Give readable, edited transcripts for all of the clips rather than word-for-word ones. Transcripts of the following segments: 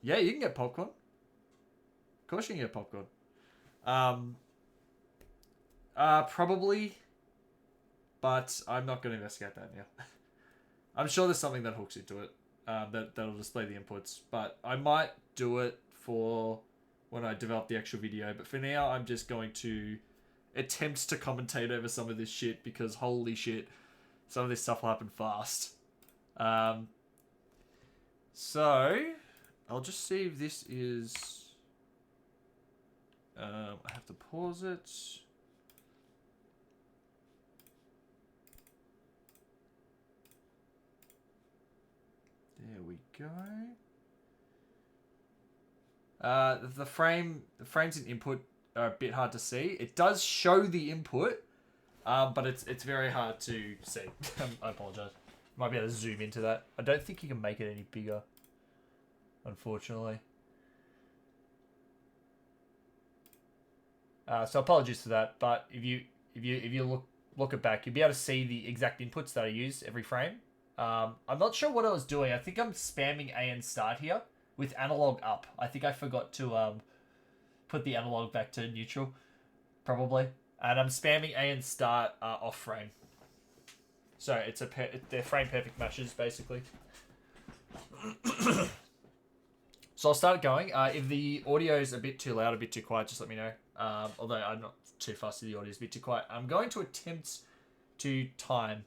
Yeah, you can get popcorn. Of course you can get popcorn. Probably, but I'm not going to investigate that now. I'm sure there's something that hooks into it, that'll display the inputs, but I might do it for when I develop the actual video, but for now I'm just going to attempt to commentate over some of this shit, because holy shit, some of this stuff will happen fast. So, I'll just see if this is... I have to pause it. There we go. The frames in input are a bit hard to see. It does show the input, but it's very hard to see. I apologize. Might be able to zoom into that. I don't think you can make it any bigger, unfortunately. So apologies for that. But if you look it back, you'll be able to see the exact inputs that I use every frame. I'm not sure what I was doing. I think I'm spamming A and start here with analog up. I think I forgot to put the analog back to neutral, probably. And I'm spamming A and start off frame. So it's they're frame perfect meshes, basically. So I'll start going. If the audio is a bit too loud, a bit too quiet, just let me know. Although I'm not too fussy, the audio is a bit too quiet. I'm going to attempt to time.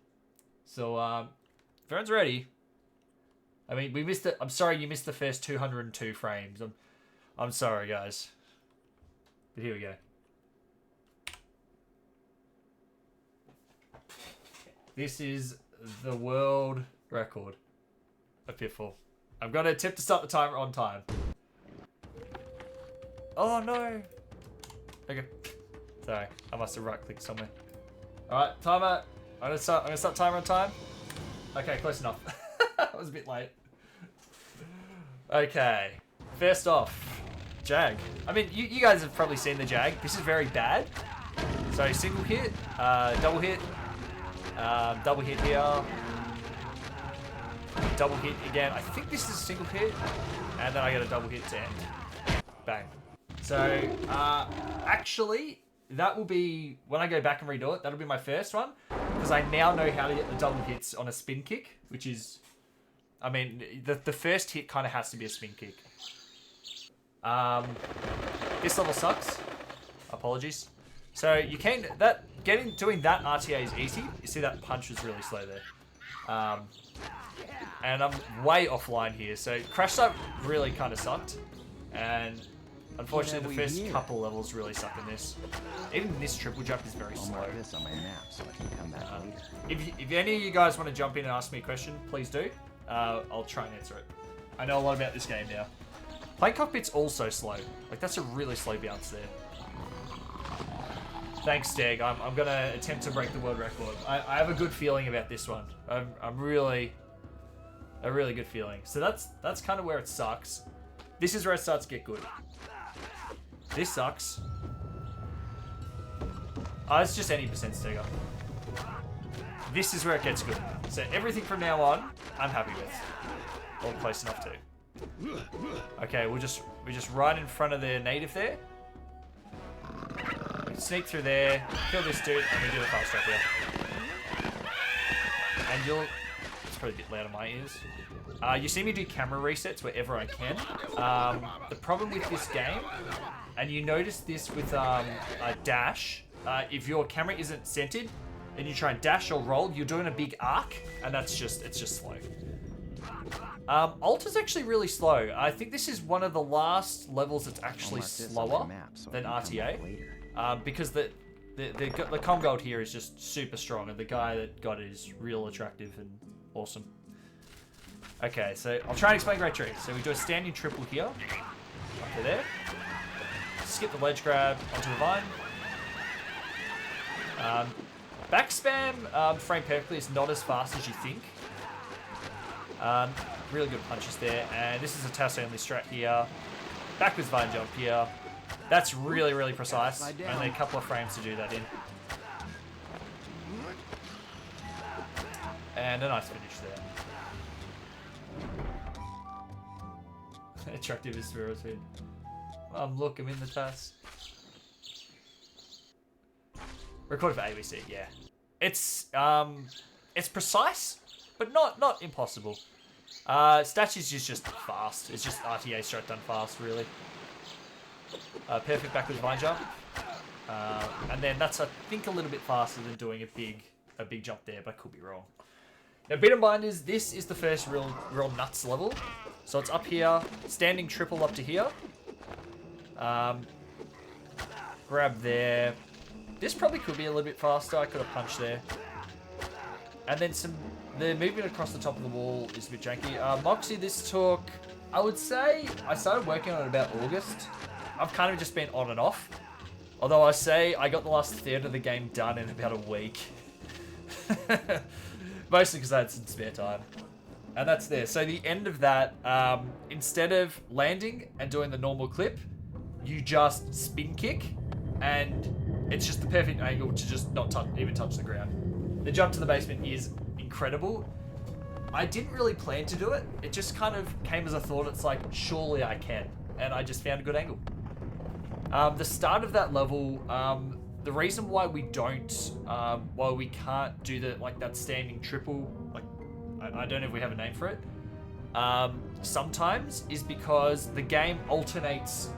So if everyone's ready. I mean, we missed it. I'm sorry you missed the first 202 frames. I'm sorry, guys. But here we go. This is the world record of Pitfall. I'm going to attempt to start the timer on time. Oh, no. Okay. Sorry, I must have right-clicked somewhere. Alright, timer. I'm going to start timer on time. Okay, close enough. I was a bit late. Okay. First off, Jag. I mean, you guys have probably seen the Jag. This is very bad. So, single hit, double hit, double hit here, double hit again. I think this is a single hit, and then I get a double hit to end. Bang. So, actually, that will be, when I go back and redo it, that'll be my first one, because I now know how to get the double hits on a spin kick, which is, I mean, the first hit kind of has to be a spin kick. This level sucks. Apologies. So you can, doing that RTA is easy. You see that punch was really slow there. And I'm way offline here. So crash site really kind of sucked. And unfortunately the first couple levels really suck in this. Even this triple jump is very slow. This on my map so I can come back later. If any of you guys want to jump in and ask me a question, please do. I'll try and answer it. I know a lot about this game now. Plane cockpit's also slow. Like, that's a really slow bounce there. Thanks, Steg. I'm going to attempt to break the world record. I have a good feeling about this one. I'm really... a really good feeling. So that's kind of where it sucks. This is where it starts to get good. This sucks. Oh, it's just any percent stagger. This is where it gets good. So everything from now on, I'm happy with. All close enough to. Okay, we're just right in front of the native there. We sneak through there, kill this dude, and we do the fast trap here. And you'll... It's probably a bit loud in my ears. You see me do camera resets wherever I can. The problem with this game, and you notice this with a dash, if your camera isn't centered, and you try and dash or roll, you're doing a big arc, and it's just slow. Alt is actually really slow. I think this is one of the last levels that's actually slower than RTA, because the com gold here is just super strong, and the guy that got it is real attractive and awesome. Okay, so I'll try and explain Great Tree. So we do a standing triple here, up to there. Skip the ledge grab onto the vine. Back spam, frame perfectly, is not as fast as you think. Really good punches there, and this is a TAS only strat here. Backwards vine jump here. That's really, really precise. Only a couple of frames to do that in. And a nice finish there. Attractive is zero speed. Look, I'm in the TAS. Recorded for ABC, yeah. It's precise, but not impossible. Statues is just fast. It's just RTA straight done fast, really. Perfect backwards vine jump. And then that's, I think, a little bit faster than doing a big jump there, but I could be wrong. Now, beat and binders, this is the first real nuts level. So it's up here, standing triple up to here. Grab there. This probably could be a little bit faster. I could have punched there. And then the movement across the top of the wall is a bit janky. Moxie, this took, I would say, I started working on it about August. I've kind of just been on and off. Although I say I got the last third of the game done in about a week. Mostly because I had some spare time. And that's there. So the end of that, instead of landing and doing the normal clip, you just spin kick. And it's just the perfect angle to just not even touch the ground. The jump to the basement is incredible. I didn't really plan to do it. It just kind of came as a thought. It's like, surely I can. And I just found a good angle. The start of that level, the reason why we can't do that standing triple, I don't know if we have a name for it, sometimes is because the game alternates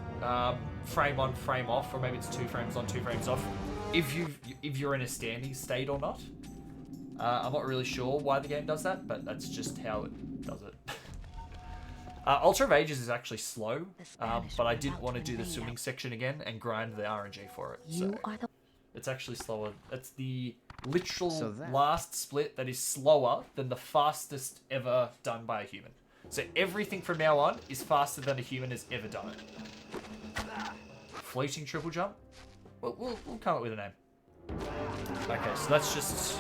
frame on, frame off, or maybe it's 2 frames on, 2 frames off, if you're in a standing state or not. I'm not really sure why the game does that, but that's just how it does it. Ultra of Ages is actually slow, but I didn't want to do the swimming section again and grind the RNG for it. So it's actually slower. It's the literal last split that is slower than the fastest ever done by a human. So everything from now on is faster than a human has ever done it. Floating triple jump? We'll come up with a name. Okay, so that's just...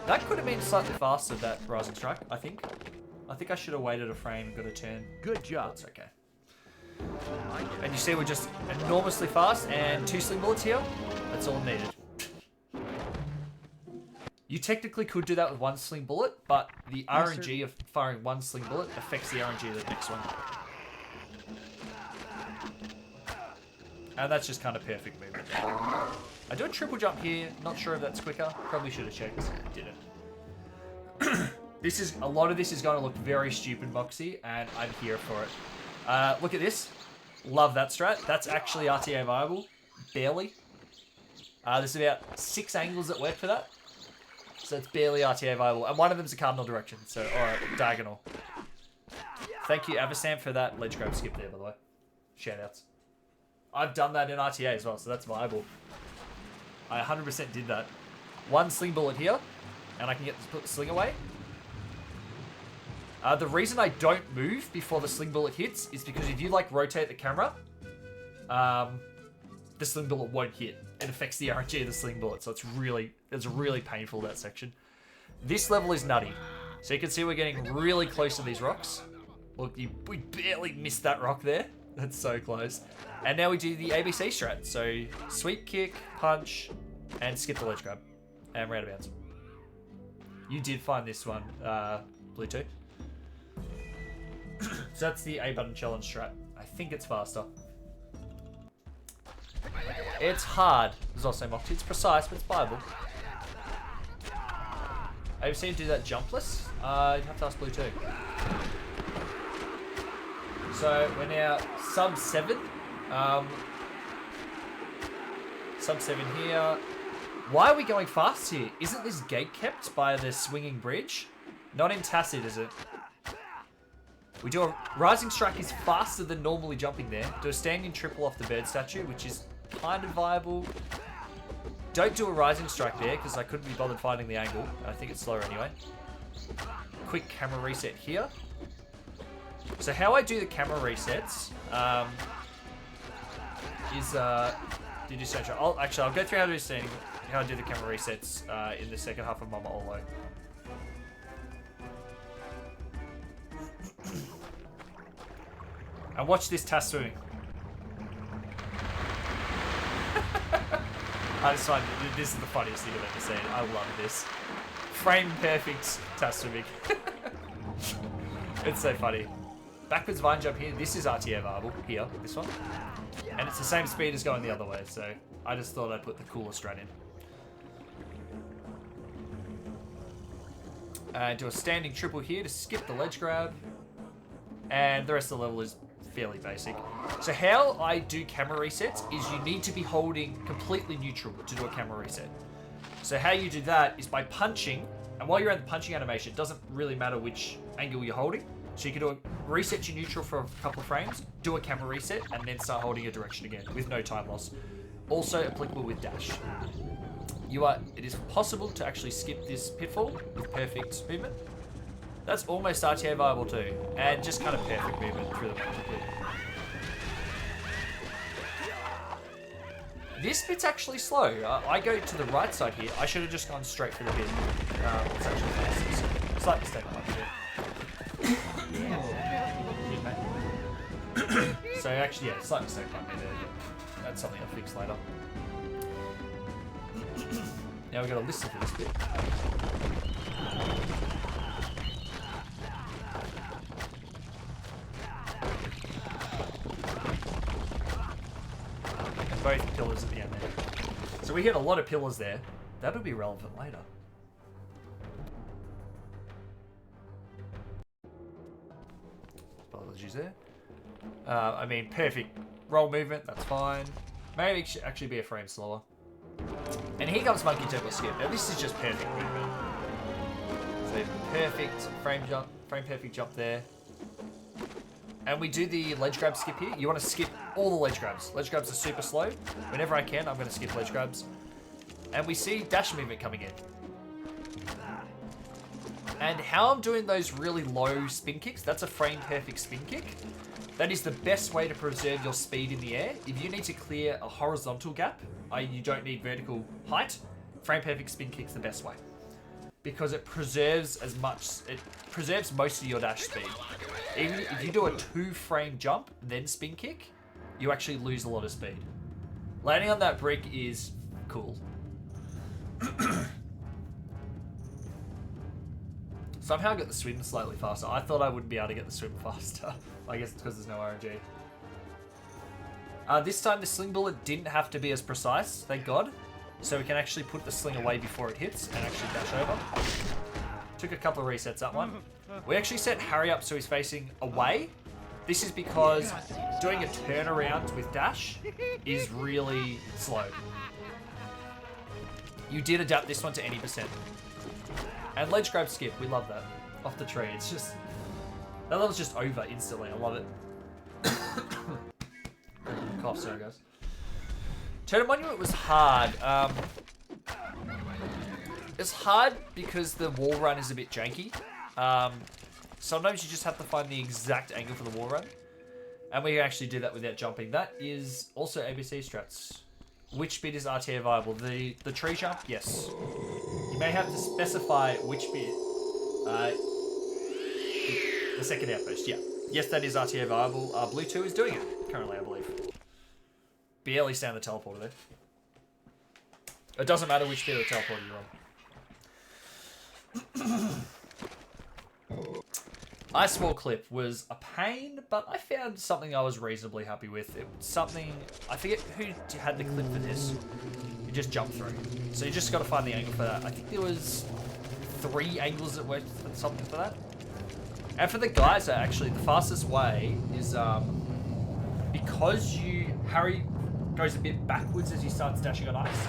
That could have been slightly faster, that Rising Strike, I think. I think I should have waited a frame, got a turn. Good job. That's okay. And you see we're just enormously fast, and 2 sling bullets here. That's all needed. You technically could do that with 1 sling bullet, but the RNG of firing 1 sling bullet affects the RNG of the next one. And that's just kind of perfect movement. I do a triple jump here. Not sure if that's quicker. Probably should have checked. Didn't. A lot of this is going to look very stupid, Moxie, and I'm here for it. Look at this. Love that strat. That's actually RTA viable. Barely. There's about 6 angles that work for that. So it's barely RTA viable. And one of them's a cardinal direction, or diagonal. Thank you, Avasam, for that ledge grab skip there, by the way. Shoutouts. I've done that in RTA as well, so that's viable. I 100% did that. 1 sling bullet here, and I can put the sling away. The reason I don't move before the sling bullet hits is because if you rotate the camera, the sling bullet won't hit. It affects the RNG of the sling bullet, so it's really painful, that section. This level is nutty. So you can see we're getting really close to these rocks. Look, we barely missed that rock there. That's so close. And now we do the ABC strat. So sweep kick, punch, and skip the ledge grab. And round of bounds. You did find this one, Blue 2. So that's the A button challenge strat. I think it's faster. It's hard. There's also mocked. It's precise, but it's viable. I've seen you do that jumpless. You have to ask Blue 2. So we're now sub 7. Sub 7 here. Why are we going fast here? Isn't this gate kept by the swinging bridge? Not in Tacit, is it? We do a rising strike is faster than normally jumping there. Do a standing triple off the bird statue, which is kind of viable. Don't do a rising strike there because I couldn't be bothered finding the angle. I think it's slower anyway. Quick camera reset here. So how I do the camera resets is did you search? I'll go through how I do the camera resets in the second half of Mama Olo. And watch this TAS swimming. I just find this is the funniest thing I've ever seen. I love this. Frame perfect TAS swimming. It's so funny. backwards vine jump here. This is RTA viable here, this one. And it's the same speed as going the other way, so I just thought I'd put the cooler strat in. Do a standing triple here to skip the ledge grab. And the rest of the level is fairly basic. So how I do camera resets is you need to be holding completely neutral to do a camera reset. So how you do that is by punching, and while you're in the punching animation, it doesn't really matter which angle you're holding. So you can do a reset your neutral for a couple of frames, do a camera reset, and then start holding your direction again with no time loss. Also applicable with dash. It is possible to actually skip this pitfall with perfect movement. That's almost RTA viable too, and just kind of perfect movement through the multi-pit. This bit's actually slow. I go to the right side here. I should have just gone straight for the pit. It's actually fast. Slight mistake on my pit. So actually, yeah, slight mistake on me there. That's something I'll fix later. Now we've got to listen for this bit. And both pillars at the end there. So we hit a lot of pillars there. That'll be relevant later. Apologies there. I mean, perfect roll movement, that's fine. Maybe it should actually be a frame slower. And here comes Monkey Temple Skip. Now this is just perfect movement. So perfect frame perfect jump there. And we do the ledge grab skip here. You want to skip all the ledge grabs. Ledge grabs are super slow. Whenever I can, I'm going to skip ledge grabs. And we see dash movement coming in. And how I'm doing those really low spin kicks, that's a frame perfect spin kick. That is the best way to preserve your speed in the air. If you need to clear a horizontal gap, you don't need vertical height, frame perfect spin kick's the best way. Because it preserves most of your dash speed. Even if you do a 2-frame jump, then spin kick, you actually lose a lot of speed. Landing on that brick is cool. Somehow I got the swim slightly faster. I thought I wouldn't be able to get the swim faster. I guess it's because there's no RNG. This time the sling bullet didn't have to be as precise, thank God. So we can actually put the sling away before it hits and actually dash over. Took a couple of resets that one. We actually set Harry up so he's facing away. This is because doing a turnaround with dash is really slow. You did adapt this one to any percent. And ledge grab skip, we love that. Off the tree, it's just... That level's just over instantly, I love it. Cough, sorry guys. Totem Monument was hard. It's hard because the wall run is a bit janky. Sometimes you just have to find the exact angle for the wall run. And we can actually do that without jumping. That is also ABC strats. Which bit is RTA viable? The tree jump? Yes. You may have to specify which bit. The second outpost, yeah. Yes, that is RTA viable. Blue 2 is doing it currently, I believe. Barely stand the teleporter there. It doesn't matter which bit of the teleporter you're on. Ice Wall Clip was a pain, but I found something I was reasonably happy with. It was something, I forget who had the clip for this. You just jump through. So you just got to find the angle for that. I think there was 3 angles that worked for something for that. And for the geyser, actually, the fastest way is because Harry goes a bit backwards as he starts dashing on ice.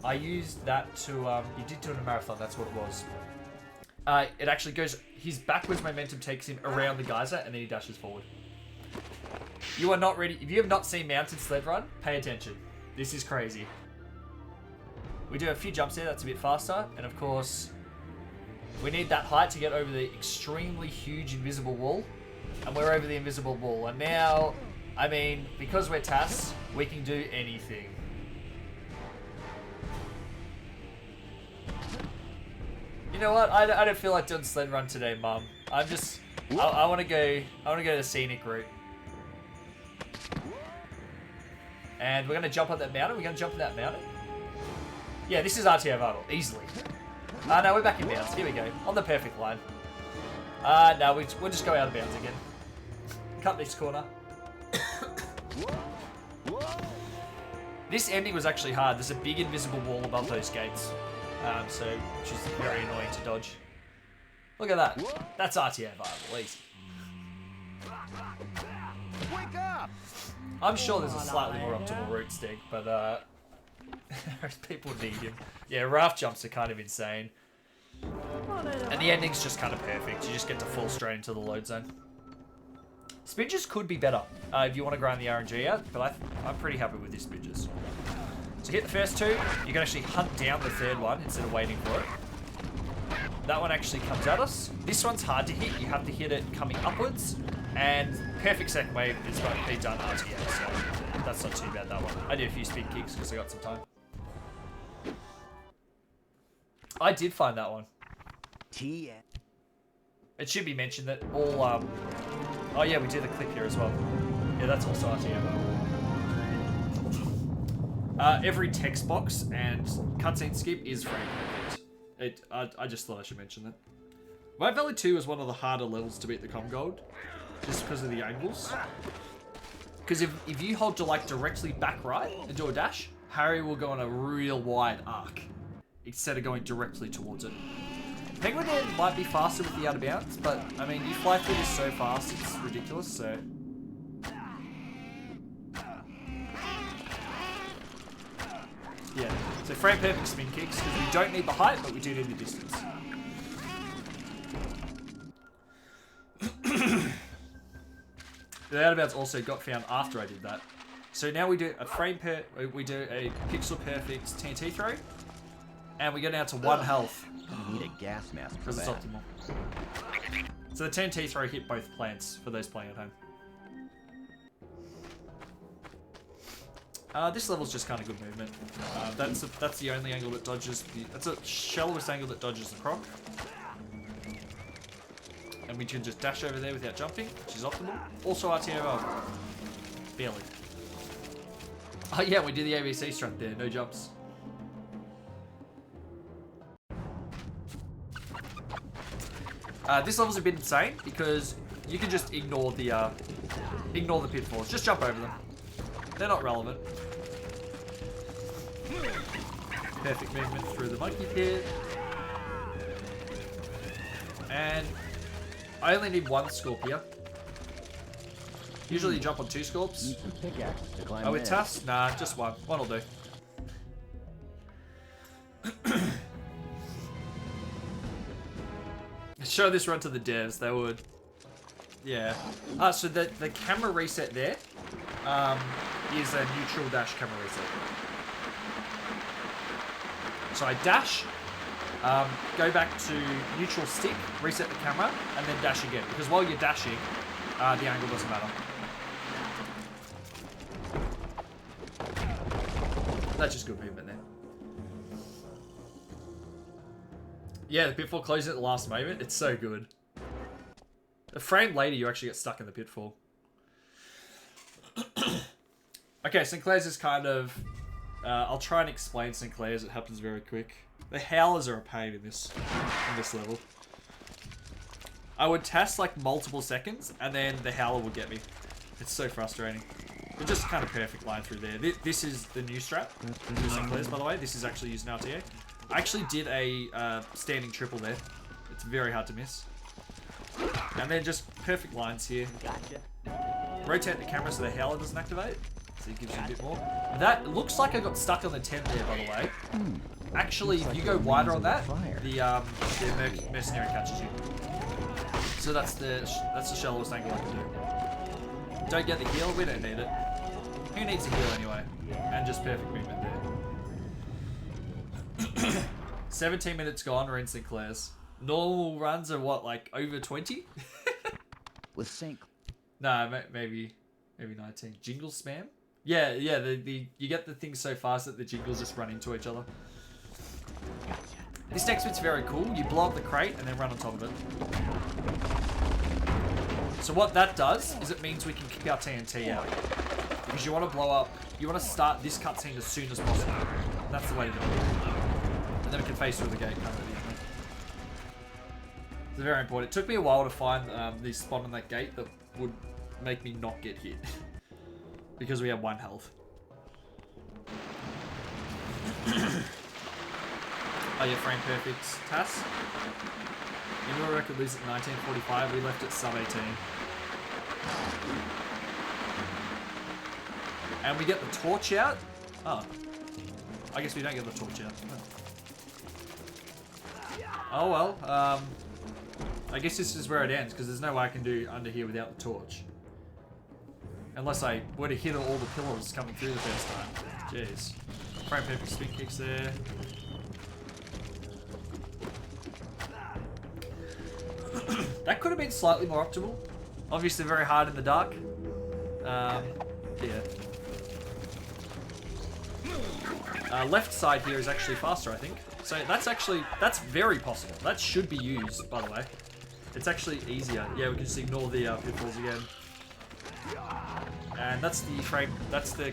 I used that to, you did do it in a marathon, that's what it was. It actually goes, his backwards momentum takes him around the geyser and then he dashes forward. You are not ready. If you have not seen Mounted Sled Run, pay attention. This is crazy. We do a few jumps there, that's a bit faster. And of course, we need that height to get over the extremely huge invisible wall. And we're over the invisible wall. And now, I mean, because we're TAS, we can do anything. You know what? I don't feel like doing sled run today, Mum. I'm just, I want to go the scenic route. And we're gonna jump on that mountain. We're gonna jump on that mountain. Yeah, this is RTA vital, easily. No, we're back in bounds. Here we go, on the perfect line. No, we'll just go out of bounds again. Cut this corner. This ending was actually hard. There's a big invisible wall above those gates. Which is very annoying to dodge. Look at that. That's RTA viable, easy. Wake up! I'm sure there's a slightly more optimal route, Stig, but people need him. Yeah, raft jumps are kind of insane. And the ending's just kind of perfect. You just get to fall straight into the load zone. Spidges could be better if you want to grind the RNG out, but I'm pretty happy with these spidges. So hit the first two, you can actually hunt down the third one instead of waiting for it. That one actually comes at us. This one's hard to hit. You have to hit it coming upwards. And perfect second wave is what they done RTA, so that's not too bad, that one. I did a few speed kicks because I got some time. I did find that one. It should be mentioned that all, oh yeah, we did the clip here as well. Yeah, that's also RTA. Every text box and cutscene skip is frame perfect. I just thought I should mention that. White Valley 2 is one of the harder levels to beat the Com Gold, just because of the angles. Because if you hold to like directly back right and do a dash, Harry will go on a real wide arc instead of going directly towards it. Penguin Head might be faster with the out of bounds, but I mean, you fly through this so fast, it's ridiculous, so. Yeah, so frame perfect spin kicks, because we don't need the height, but we do need the distance. The out of bounds also got found after I did that. So now we do a we do a pixel perfect TNT throw, and we go down to 1 health. You need a gas mask for because it's that. optimal. So the TNT throw hit both plants for those playing at home. This level's just kind of good movement. That's the only angle that dodges. That's the shallowest angle that dodges the croc. And we can just dash over there without jumping, which is optimal. Also RTO, barely. Oh yeah, we did the ABC strat there, no jumps. This level's a bit insane because you can just ignore the pitfalls. Just jump over them. They're not relevant. Perfect movement through the monkey pit. And I only need 1 Scorpia. Usually you jump on 2 Scorps. Need some pickaxes to climb Oh, with in. TAS? Nah, just 1. 1 will do. Show this run to the devs, they would. Yeah. So the camera reset there is a neutral dash camera reset. So I dash, go back to neutral stick, reset the camera, and then dash again. Because while you're dashing, the angle doesn't matter. That's just good movement there. Yeah, the pitfall closes at the last moment. It's so good. A frame later, you actually get stuck in the pitfall. Okay, Sinclair's is kind of... I'll try and explain Sinclair's. It happens very quick. The howlers are a pain in this level. I would TAS like multiple seconds, and then the howler would get me. It's so frustrating. It's just kind of perfect line through there. This is the new strat. Sinclair's, by the way. This is actually using RTA. I actually did a standing triple there. It's very hard to miss. And then just perfect lines here. Gotcha. Rotate the camera so the howler doesn't activate. So it gives you a bit more. That looks like I got stuck on the tent there, by the way. Actually, if you go wider on that, the mercenary catches you. So that's the shallowest angle I can do. Don't get the heal, we don't need it. Who needs a heal anyway? And just perfect movement there. 17 minutes gone, we're in Sinclair's. Normal runs are what, like over 20? With Sync. No, maybe 19. Jingle spam? Yeah, you get the things so fast that the jingles just run into each other. This next bit's very cool. You blow up the crate and then run on top of it. So what that does is it means we can kick our TNT out. Because you want to blow up, you want to start this cutscene as soon as possible. That's the way to do it. And then we can face through the gate. It's very important. It took me a while to find the spot on that gate that would make me not get hit. Because we have 1 health. Oh yeah, frame perfect TAS. Indoor record lose at 1945, we left at sub 18. And we get the torch out. Oh. I guess we don't get the torch out. Oh well, I guess this is where it ends, because there's no way I can do under here without the torch. Unless I were to hit all the pillars coming through the first time. Jeez. Frame perfect spin kicks there. That could have been slightly more optimal. Obviously very hard in the dark. Yeah. Left side here is actually faster, I think. So that's very possible. That should be used, by the way. It's actually easier. Yeah, we can just ignore the pitfalls again. And that's the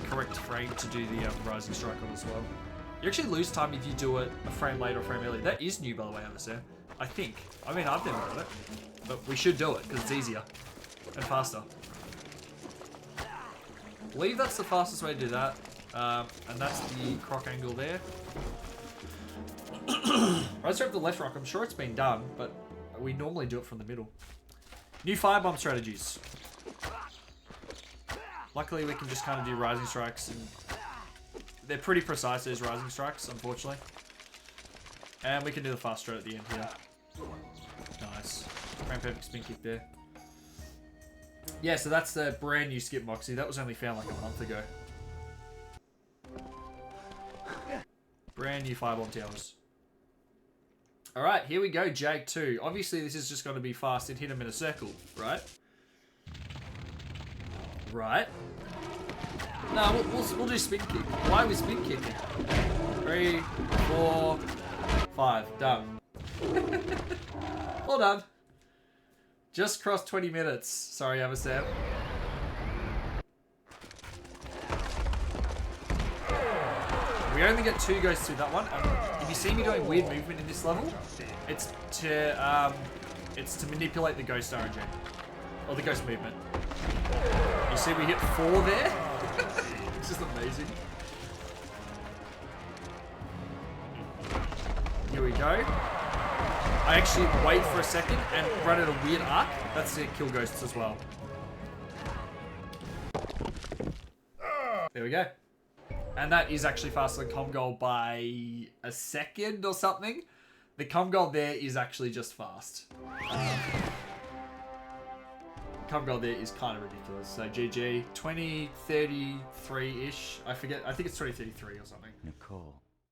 correct frame to do the rising strike on as well. You actually lose time if you do it a frame later or a frame earlier. That is new, by the way, Overseer. I think. I mean, I've never done it. But we should do it, because it's easier. And faster. I believe that's the fastest way to do that. And that's the croc angle there. Right straight up the left rock. I'm sure it's been done, but we normally do it from the middle. New firebomb strategies. Luckily, we can just kind of do rising strikes, and they're pretty precise, those rising strikes, unfortunately. And we can do the fast straight at the end here. Nice. Frame perfect spin kick there. Yeah, so that's the brand new skip Moxie. That was only found like a month ago. Brand new firebomb towers. Alright, here we go, Jag 2. Obviously, this is just going to be fast and hit him in a circle, right? Right. No, we'll do spin kick. Why are we spin kicking? 3, 4, 5. Done. Well done. Just crossed 20 minutes. Sorry, Sam. We only get 2 goes through that one. If you see me doing weird movement in this level, it's to manipulate the ghost RNG. Or the ghost movement. You see we hit 4 there? It's just amazing. Here we go. I actually wait for a second and run at a weird arc. That's to kill ghosts as well. There we go. And that is actually faster than Com Gold by a second or something. The Com Gold there is actually just fast. Com Gold there is kind of ridiculous. So GG, 2033-ish. I forget. I think it's 2033 or something. Nicole.